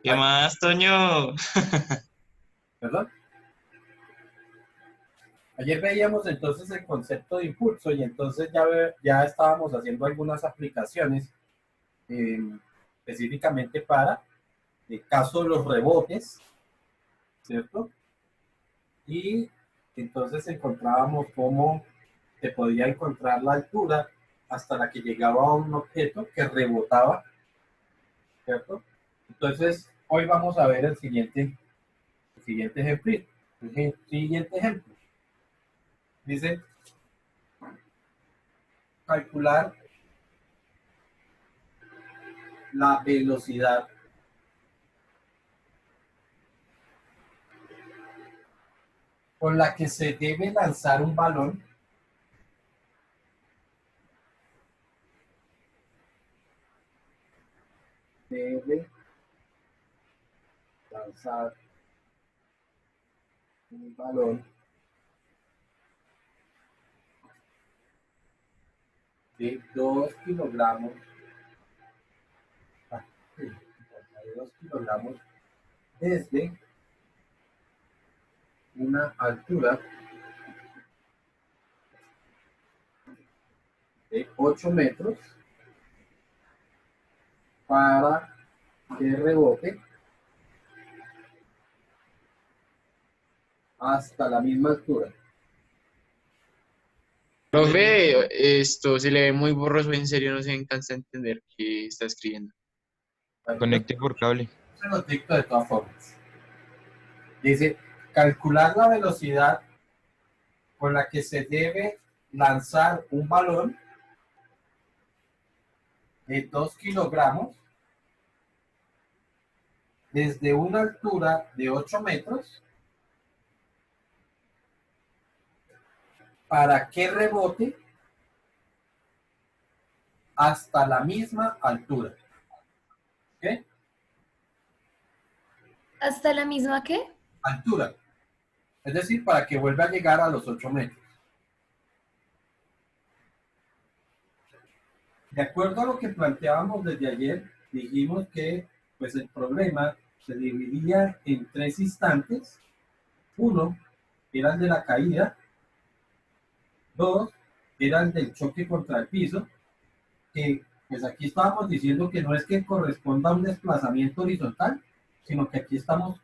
¿Qué más, Toño? ¿Verdad? Ayer veíamos entonces el concepto de impulso y entonces ya estábamos haciendo algunas aplicaciones eh, específicamente para el caso de los rebotes, ¿cierto? Y entonces encontrábamos cómo se podía encontrar la altura hasta la que llegaba a un objeto que rebotaba, ¿cierto? Entonces, hoy vamos a ver el siguiente ejemplo. El siguiente ejemplo. Dice, calcular la velocidad con la que se debe lanzar un balón debe lanzar un balón de 2 kilogramos, sí, de 2 kilogramos desde una altura de 8 metros para que rebote hasta la misma altura. Profe, esto se le ve muy borroso, en serio no se alcanza a entender qué está escribiendo. Bueno, Conecte por cable. se lo dicto de todas formas. Dice, calcular la velocidad con la que se debe lanzar un balón de 2 kilogramos desde una altura de 8 metros para que rebote hasta la misma altura. ¿Ok? ¿Hasta la misma qué? Altura. Es decir, para que vuelva a llegar a los 8 metros. De acuerdo a lo que planteábamos desde ayer, dijimos que pues el problema se dividía en 3 instantes. Uno era el de la caída, dos era el del choque contra el piso, que pues aquí estábamos diciendo que no es que corresponda a un desplazamiento horizontal, sino que aquí estamos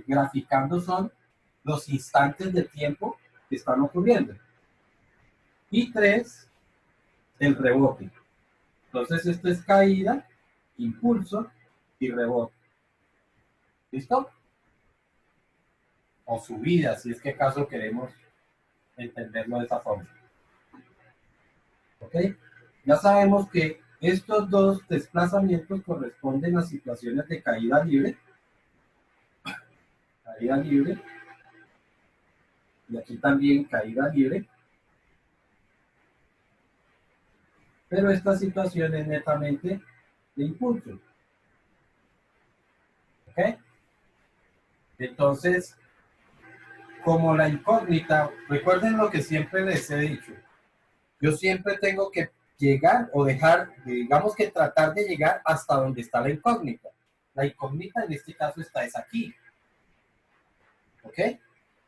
graficando son los instantes de tiempo que están ocurriendo. Y tres, el rebote. Entonces esto es caída, impulso y rebote. ¿Listo? O subida, si es que acaso queremos entenderlo de esa forma. ¿Ok? Ya sabemos que estos dos desplazamientos corresponden a situaciones de caída libre, y aquí también caída libre, pero esta situación es netamente de impulso. ¿Ok? Entonces, como la incógnita, recuerden lo que siempre les he dicho, yo siempre tengo que llegar o dejar, digamos que tratar de llegar hasta donde está la incógnita. La incógnita en este caso es aquí. ¿Ok?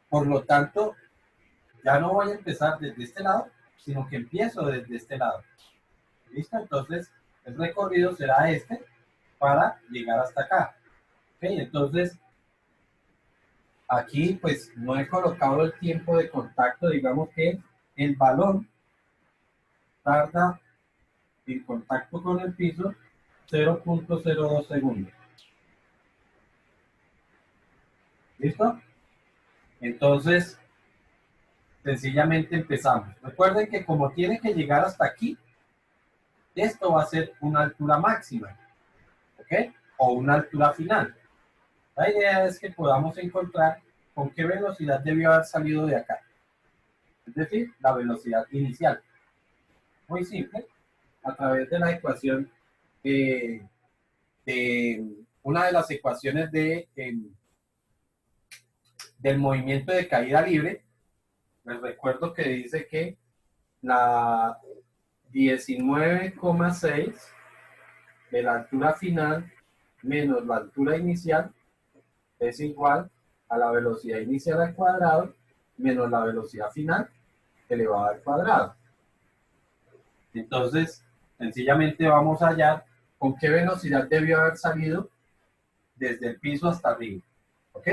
Por lo tanto, ya no voy a empezar desde este lado, sino que empiezo desde este lado. ¿Listo? Entonces, el recorrido será este para llegar hasta acá. ¿Ok? Entonces, aquí pues no he colocado el tiempo de contacto, digamos que el balón tarda en contacto con el piso 0.02 segundos. ¿Listo? Entonces, sencillamente empezamos. Recuerden que como tiene que llegar hasta aquí, esto va a ser una altura máxima, ¿ok? O una altura final. La idea es que podamos encontrar con qué velocidad debió haber salido de acá. Es decir, la velocidad inicial. Muy simple, a través de la ecuación de una de las ecuaciones del movimiento de caída libre. Les recuerdo que dice que la 19,6 de la altura final menos la altura inicial es igual a la velocidad inicial al cuadrado menos la velocidad final elevada al cuadrado. Entonces, sencillamente vamos a hallar con qué velocidad debió haber salido desde el piso hasta arriba. ¿Ok?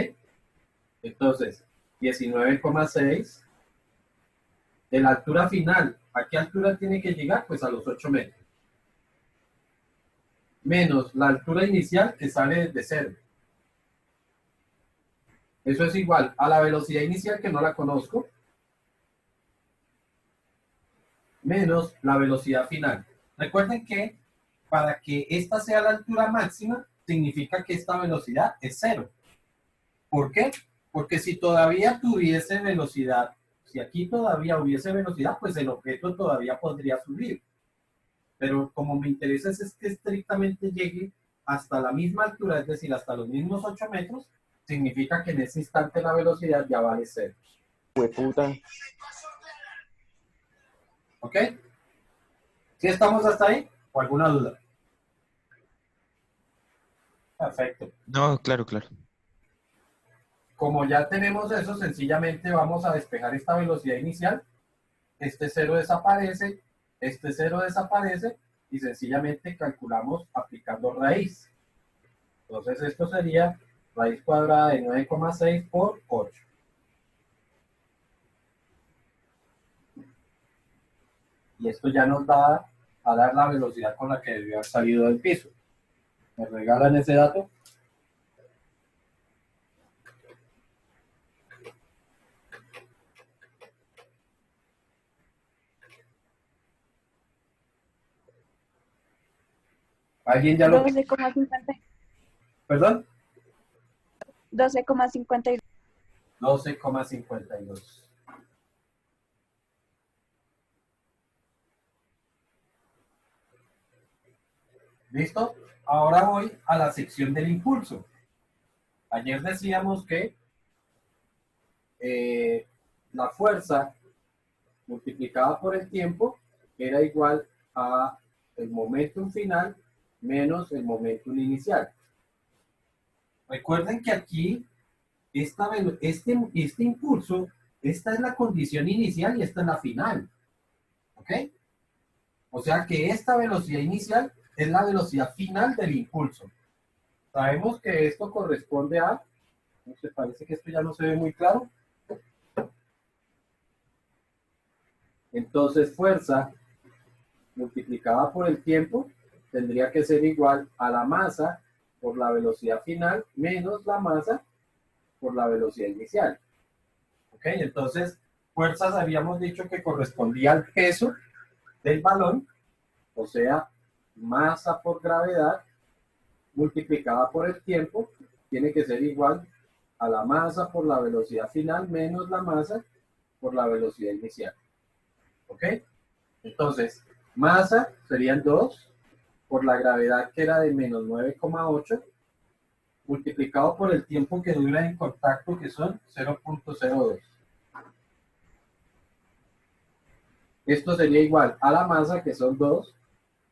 Entonces, 19,6. De la altura final, ¿a qué altura tiene que llegar? Pues a los 8 metros. Menos la altura inicial que sale desde cero. Eso es igual a la velocidad inicial que no la conozco, menos la velocidad final. Recuerden que para que esta sea la altura máxima, significa que esta velocidad es cero. ¿Por qué? Porque si todavía tuviese velocidad, si aquí todavía hubiese velocidad, pues el objeto todavía podría subir. Pero como me interesa es que estrictamente llegue hasta la misma altura, es decir, hasta los mismos 8 metros, significa que en ese instante la velocidad ya vale cero. Hueputa. ¿Ok? ¿Sí estamos hasta ahí? ¿O alguna duda? Perfecto. No, claro, claro. Como ya tenemos eso, sencillamente vamos a despejar esta velocidad inicial. Este cero desaparece, este cero desaparece y sencillamente calculamos aplicando raíz. Entonces esto sería raíz cuadrada de 9,6 por 8. Y esto ya nos va a dar la velocidad con la que debió haber salido del piso. ¿Me regalan ese dato? ¿Alguien ya lo tiene? 12,50. ¿Perdón? 12,52. 12,52. ¿Listo? Ahora voy a la sección del impulso. Ayer decíamos que la fuerza multiplicada por el tiempo era igual a el momentum final menos el momentum inicial. Recuerden que aquí este impulso, esta es la condición inicial y esta es la final. ¿Ok? O sea que esta velocidad inicial es la velocidad final del impulso. Sabemos que esto corresponde a, no sé, parece que esto ya no se ve muy claro. Entonces fuerza multiplicada por el tiempo tendría que ser igual a la masa por la velocidad final menos la masa por la velocidad inicial. ¿Ok? Entonces, fuerzas habíamos dicho que correspondía al peso del balón, o sea, masa por gravedad multiplicada por el tiempo tiene que ser igual a la masa por la velocidad final menos la masa por la velocidad inicial. ¿Ok? Entonces, masa serían 2 por la gravedad que era de menos 9,8 multiplicado por el tiempo que dura en contacto que son 0,02. Esto sería igual a la masa que son 2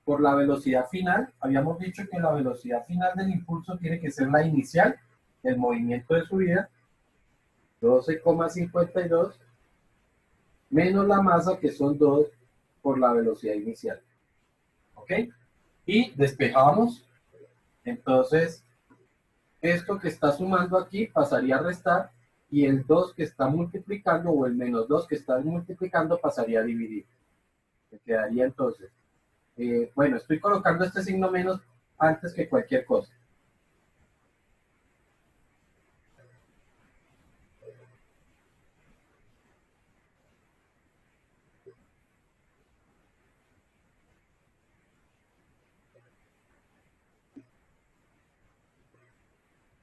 por la velocidad final. Habíamos dicho que la velocidad final del impulso tiene que ser la inicial, el movimiento de subida, 12,52 menos la masa que son 2 por la velocidad inicial. ¿Ok? Y despejamos. Entonces, esto que está sumando aquí pasaría a restar y el 2 que está multiplicando o el menos 2 que está multiplicando pasaría a dividir. Me quedaría entonces. Bueno, estoy colocando este signo menos antes que cualquier cosa.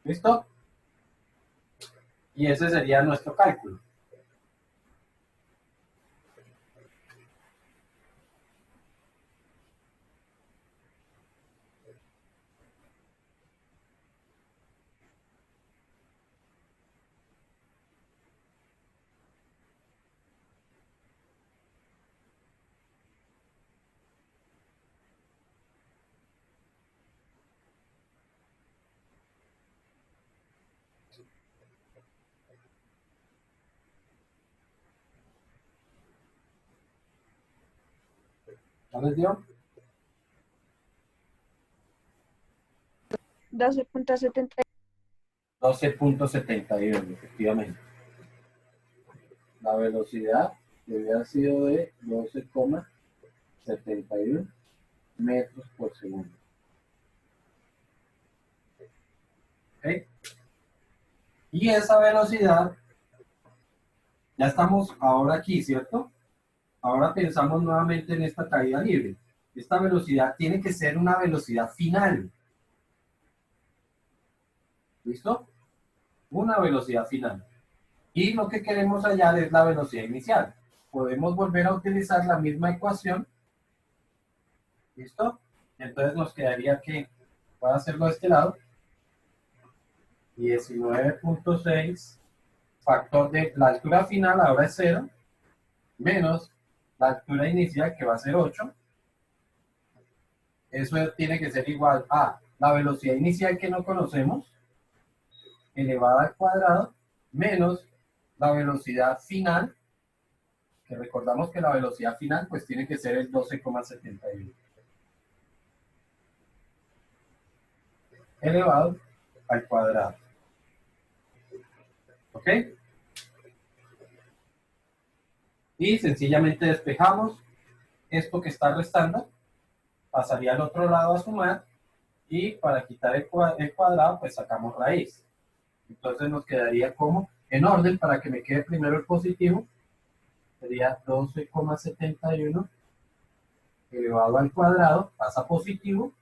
¿Listo? Y ese sería nuestro cálculo. ¿No les dio? 12.70. 12.71, efectivamente. La velocidad debe haber sido de 12,71 metros por segundo. ¿Ok? Y esa velocidad, ya estamos ahora aquí, ¿cierto? Ahora pensamos nuevamente en esta caída libre. Esta velocidad tiene que ser una velocidad final. ¿Listo? Una velocidad final. Y lo que queremos hallar es la velocidad inicial. Podemos volver a utilizar la misma ecuación. ¿Listo? Entonces nos quedaría que, voy a hacerlo de este lado, 19.6, factor de la altura final ahora es 0, menos la altura inicial que va a ser 8. Eso tiene que ser igual a la velocidad inicial que no conocemos, elevada al cuadrado, menos la velocidad final, que recordamos que la velocidad final pues tiene que ser el 12,71. Elevado al cuadrado. ¿Ok? Y sencillamente despejamos esto que está restando, pasaría al otro lado a sumar, y para quitar el cuadrado pues sacamos raíz. Entonces nos quedaría como, en orden para que me quede primero el positivo, sería 12,71 elevado al cuadrado, pasa positivo.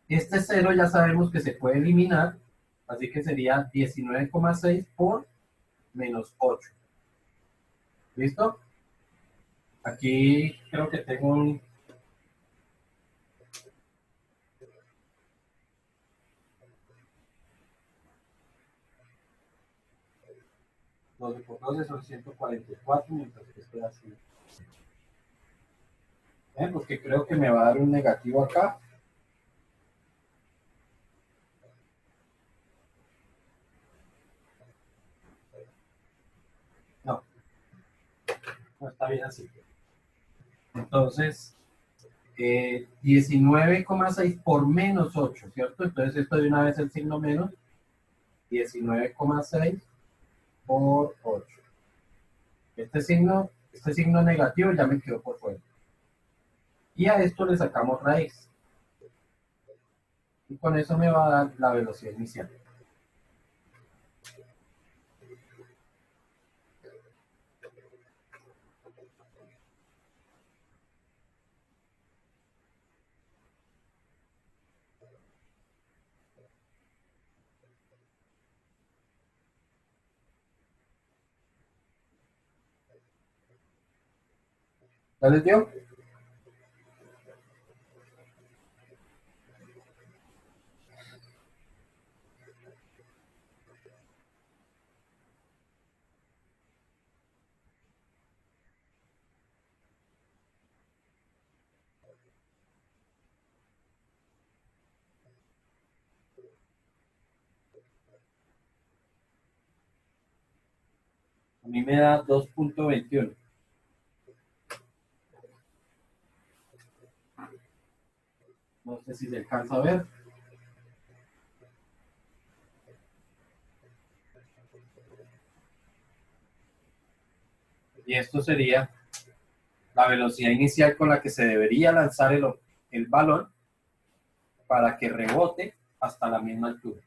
Este 0 ya sabemos que se puede eliminar, así que sería 19,6 por menos 8. ¿Listo? Aquí creo que tengo un... Los por 12 son 144, mientras que estoy así. Porque creo que me va a dar un negativo acá. No, no está bien así. Entonces, 19,6 por menos 8, ¿cierto? Entonces esto de una vez el signo menos, 19,6 por 8. Este signo negativo ya me quedó por fuera. Y a esto le sacamos raíz. Y con eso me va a dar la velocidad inicial. ¿Ya les dio? A mí me da 2.21. No sé si se alcanza a ver. Y esto sería la velocidad inicial con la que se debería lanzar el balón para que rebote hasta la misma altura.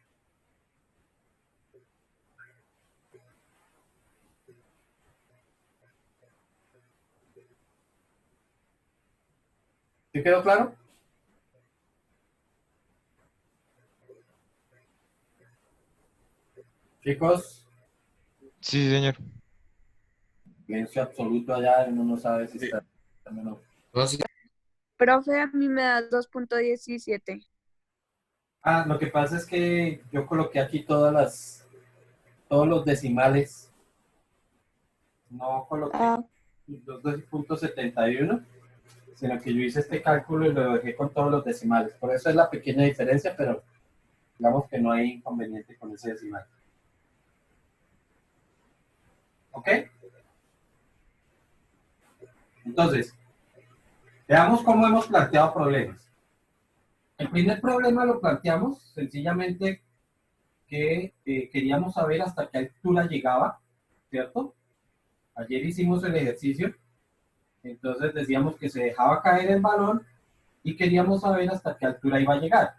¿Sí quedó claro? Chicos, Sí, señor. silencio absoluto allá, uno no sabe si está... No. Entonces, Profe, a mí me da 2.17. Ah, lo que pasa es que yo coloqué aquí todos los decimales. No coloqué Ah, los 2.71, sino que yo hice este cálculo y lo dejé con todos los decimales. Por eso es la pequeña diferencia, pero digamos que no hay inconveniente con ese decimal. ¿Ok? Entonces, Veamos cómo hemos planteado problemas. El primer problema lo planteamos sencillamente que queríamos saber hasta qué altura llegaba, ¿cierto? Ayer hicimos el ejercicio, entonces decíamos que se dejaba caer el balón y queríamos saber hasta qué altura iba a llegar.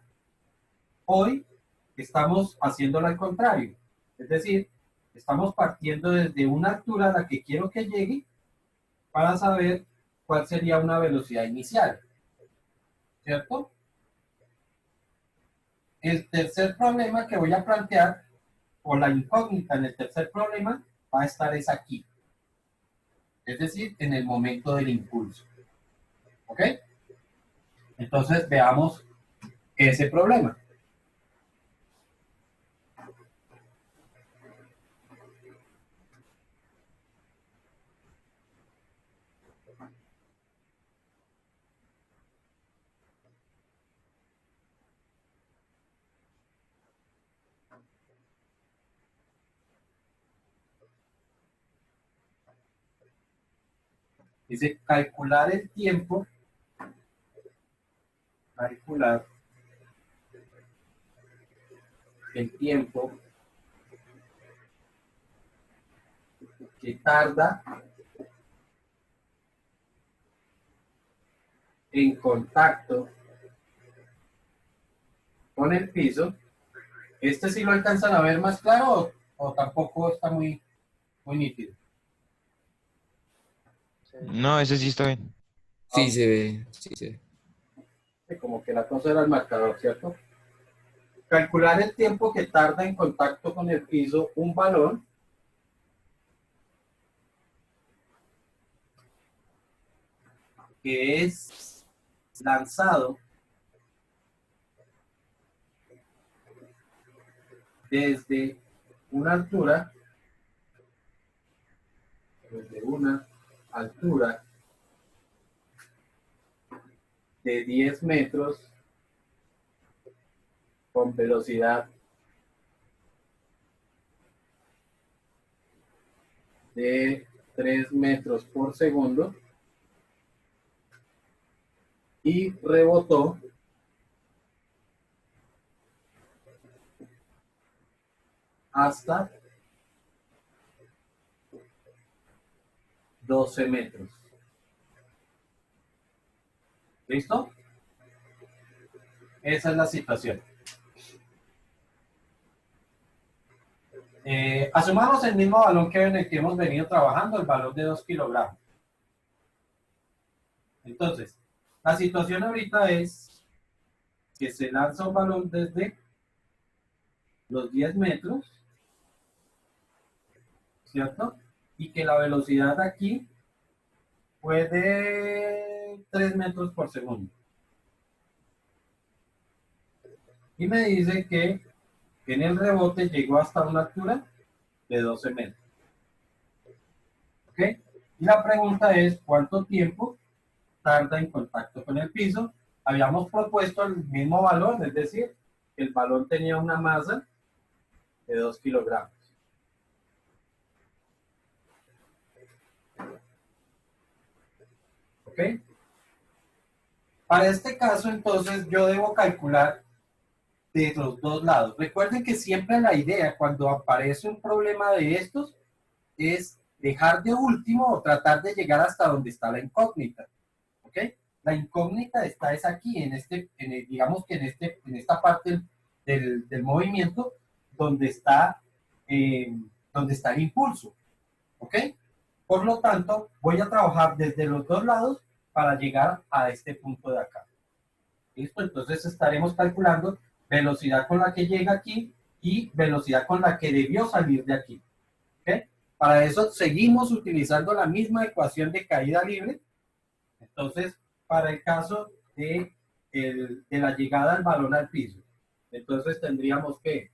Hoy estamos haciéndolo al contrario, es decir, estamos partiendo desde una altura a la que quiero que llegue para saber cuál sería una velocidad inicial, ¿cierto? El tercer problema que voy a plantear, o la incógnita en el tercer problema, va a estar es aquí, es decir, en el momento del impulso, ¿ok? Entonces veamos ese problema. Dice calcular el tiempo, calcular el tiempo que tarda en contacto con el piso. ¿Este sí lo alcanzan a ver más claro o tampoco está muy nítido? No, ese sí está bien. Sí se ve, sí se ve. Como que la cosa era el marcador, ¿cierto? Calcular el tiempo que tarda en contacto con el piso un balón que es lanzado desde una altura, de 10 metros con velocidad de 3 metros por segundo y rebotó hasta 12 metros. ¿Listo? Esa es la situación. Asumamos el mismo balón que en el que hemos venido trabajando, el balón de 2 kilogramos. Entonces, la situación ahorita es que se lanza un balón desde los 10 metros, ¿cierto? Y que la velocidad aquí fue de 3 metros por segundo. Y me dice que en el rebote llegó hasta una altura de 12 metros. ¿Ok? Y la pregunta es, ¿cuánto tiempo tarda en contacto con el piso? Habíamos propuesto el mismo valor, es decir, que el balón tenía una masa de 2 kilogramos. ¿Ok? Para este caso, entonces, yo debo calcular de los dos lados. Recuerden que siempre la idea cuando aparece un problema de estos es dejar de último o tratar de llegar hasta donde está la incógnita. ¿Ok? La incógnita está es aquí, digamos que en esta parte del movimiento donde está el impulso. ¿Ok? Por lo tanto, voy a trabajar desde los dos lados para llegar a este punto de acá. ¿Listo? Entonces estaremos calculando velocidad con la que llega aquí y velocidad con la que debió salir de aquí. ¿Ok? Para eso seguimos utilizando la misma ecuación de caída libre. Entonces, para el caso de la llegada del balón al piso, entonces tendríamos que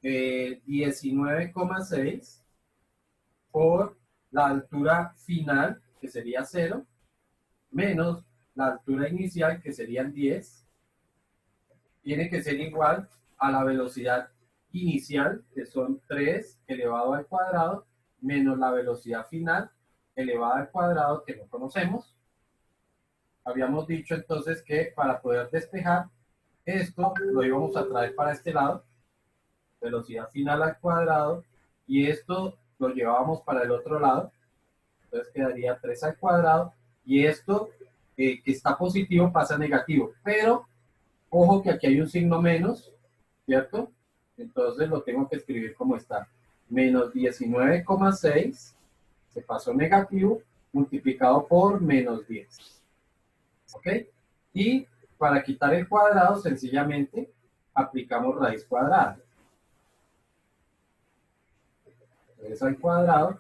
19,6 por la altura final, que sería 0, menos la altura inicial, que serían 10, tiene que ser igual a la velocidad inicial, que son 3 elevado al cuadrado, menos la velocidad final elevada al cuadrado, que no conocemos, habíamos dicho entonces que para poder despejar esto lo íbamos a traer para este lado, velocidad final al cuadrado, y esto lo llevábamos para el otro lado, entonces quedaría 3 al cuadrado, y esto que está positivo pasa a negativo, pero ojo que aquí hay un signo menos, ¿cierto? Entonces lo tengo que escribir como está, menos 19,6 se pasó negativo, multiplicado por menos 10, ¿ok? Y para quitar el cuadrado, sencillamente aplicamos raíz cuadrada. 3 al cuadrado.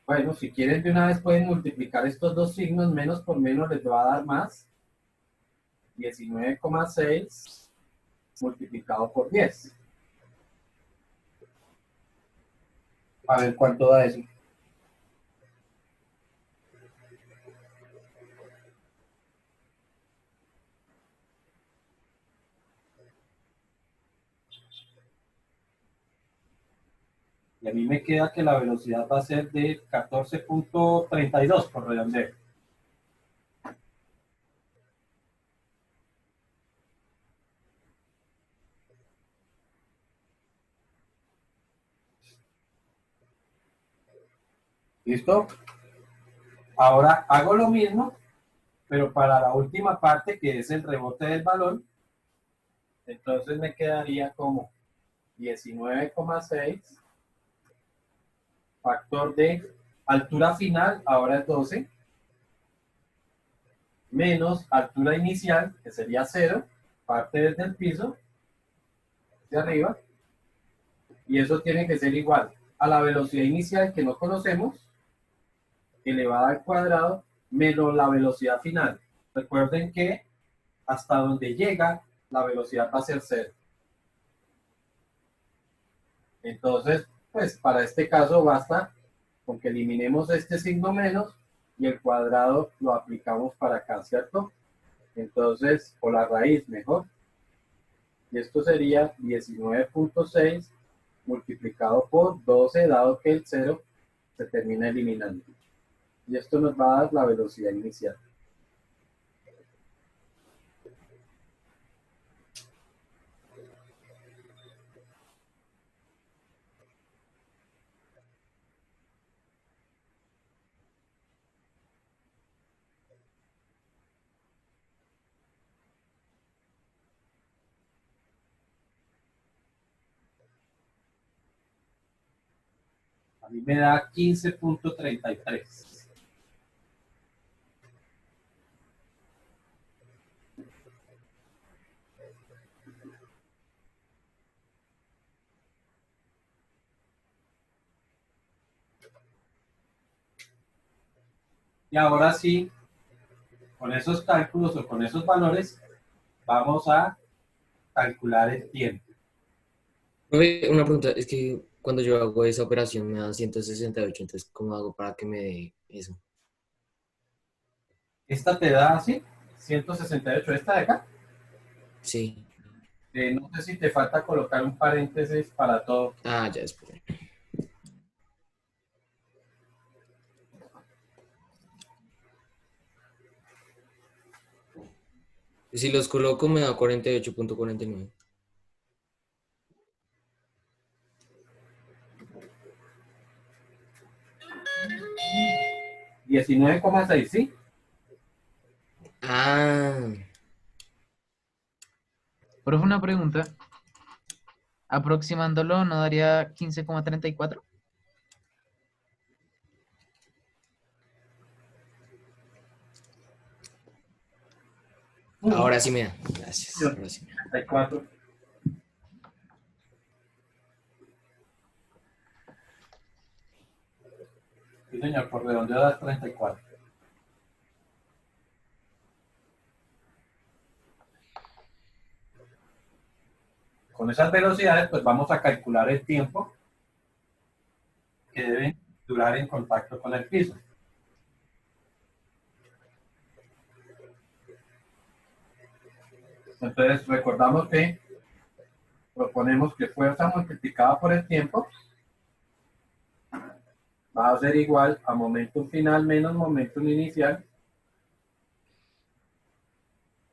Bueno, si quieren de una vez pueden multiplicar estos dos signos, menos por menos les va a dar más. 19,6 multiplicado por 10. A ver cuánto da eso. Y a mí me queda que la velocidad va a ser de 14,32 por redondeo. ¿Listo? Ahora hago lo mismo, pero para la última parte, que es el rebote del balón, entonces me quedaría como 19,6 factor de altura final, ahora es 12, menos altura inicial, que sería 0, parte desde el piso, de arriba, y eso tiene que ser igual a la velocidad inicial que no conocemos, elevada al cuadrado, menos la velocidad final. Recuerden que hasta donde llega, la velocidad va a ser 0. Entonces, pues para este caso basta con que eliminemos este signo menos y el cuadrado lo aplicamos para acá, ¿cierto? Entonces, o la raíz mejor. Y esto sería 19,6 multiplicado por 12, dado que el 0 se termina eliminando. Y esto nos va a dar la velocidad inicial. A mí me da 15,33. Y ahora sí, con esos cálculos o con esos valores, vamos a calcular el tiempo. Oye, una pregunta, es que cuando yo hago esa operación me da 168, entonces, ¿cómo hago para que me dé eso? Esta te da así, 168, esta de acá. Sí. No sé si te falta colocar un paréntesis para todo. Ah, ya después. Si los coloco me da 48,49. 19,6, ¿sí? Ah, Profe, una pregunta. Aproximándolo, ¿no daría 15,34? ahora sí me da. Gracias. Ahora sí me da. 34. Sí, señor, por redondeo da 34. Con esas velocidades, pues vamos a calcular el tiempo que deben durar en contacto con el piso. Entonces, recordamos que proponemos que fuerza multiplicada por el tiempo va a ser igual a momentum final menos momentum inicial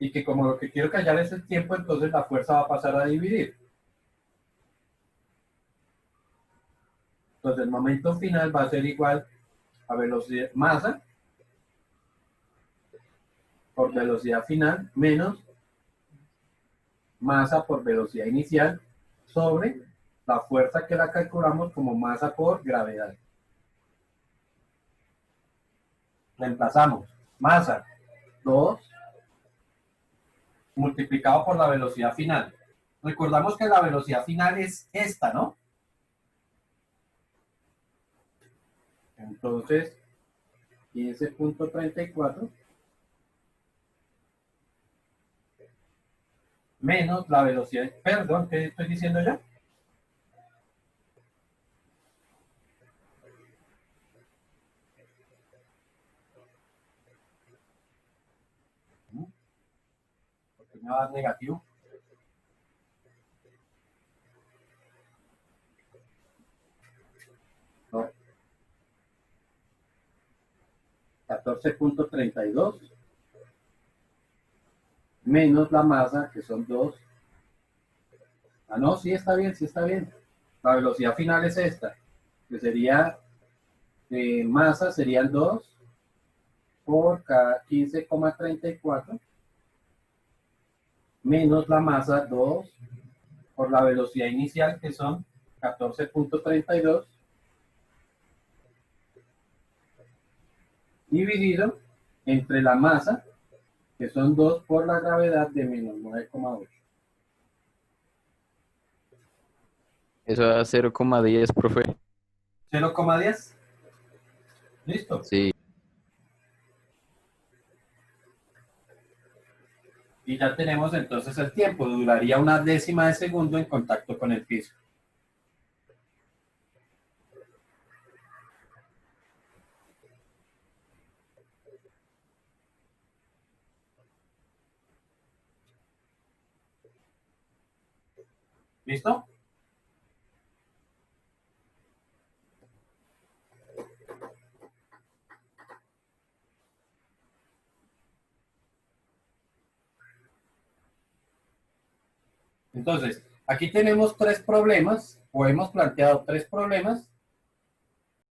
y que como lo que quiero callar es el tiempo, entonces la fuerza va a pasar a dividir. Entonces el momento final va a ser igual a velocidad, masa por velocidad final menos masa por velocidad inicial sobre la fuerza que la calculamos como masa por gravedad. Reemplazamos masa 2 multiplicado por la velocidad final. Recordamos que la velocidad final es esta, ¿no? Entonces, 15.34 menos la velocidad, perdón, ¿qué estoy diciendo ya? Porque me va a dar negativo. No. 14.32 menos la masa, que son 2. Ah, no, sí está bien, sí está bien. La velocidad final es esta, que sería masa, serían 2 por cada 15.34 menos la masa 2 por la velocidad inicial, que son 14.32 dividido entre la masa, que son 2 por la gravedad de menos 9,8. Eso da 0,10, profe. 0,10. ¿Listo? Sí. Y ya tenemos entonces el tiempo. Duraría una décima de segundo en contacto con el piso. ¿Listo? Entonces, aquí tenemos 3 problemas, o hemos planteado 3 problemas,